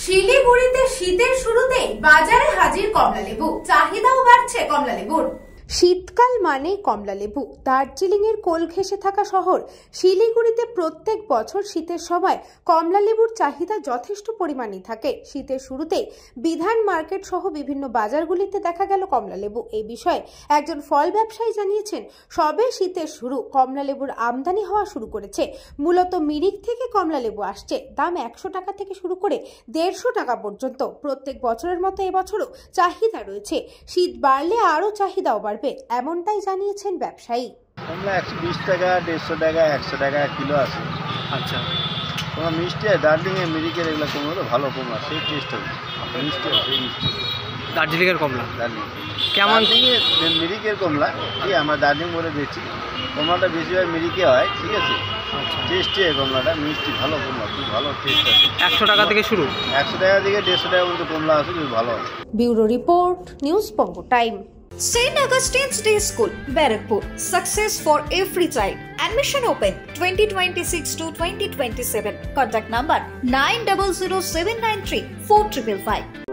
শিলিগুড়িতে শীতের শুরুতেই বাজারে হাজির কমলালেবু, চাহিদাও বাড়ছে কমলালেবুর। শীতকাল মানে কমলালেবু। দার্জিলিং এর কোল ঘেঁষে থাকা শহর শিলিগুড়িতে প্রত্যেক বছর শীতের সময় কমলালেবুর চাহিদা যথেষ্ট পরিমাণেই থাকে। শীতের শুরুতে বিধান মার্কেট সহ বিভিন্ন বাজারগুলিতে দেখা গেল কমলালেবু। এই বিষয়ে একজন ফল ব্যবসায়ী জানিয়েছেন, সবে শীতের শুরু, কমলালেবুর আমদানি হওয়া শুরু করেছে। মূলত মিরিক থেকে কমলালেবু আসছে। দাম 100 টাকা থেকে শুরু করে 150 টাকা পর্যন্ত। প্রত্যেক বছরের মতো এবছরও চাহিদা রয়েছে। শীত বাড়লে আরও চাহিদাও বাড়বে, এমনটাই জানিয়েছেন ব্যবসায়ী। কমলা 120 টাকা, 150 টাকা, 100 টাকা কিলো আছে। আচ্ছা, তোমার মিষ্টি দার্জিলিংয়ের মিরিকের এগুলো কমলা ভালো কমলা, সেই টেস্ট হবে মিষ্টি, সেই মিষ্টি দার্জিলিংয়ের কমলা। দার্জিলিং কেমন মিরিকের কমলা এই আমরা দার্জিলিং বলে দিচ্ছি। কমলাটা বেশিরভাগ মিরিকে হয়, ঠিক আছে। টেস্টি এই কমলাটা, মিষ্টি ভালো কমলা, খুব ভালো টেস্ট আছে। 100 টাকা থেকে শুরু, 100 টাকা থেকে 150 টাকা পর্যন্ত কমলা আছে, খুব ভালো আছে। Bureau report, news Banga time. St. Augustine's Day School, Barakpur. Success for every child. Admission open 2026 to 2027. Contact number 900793 4555.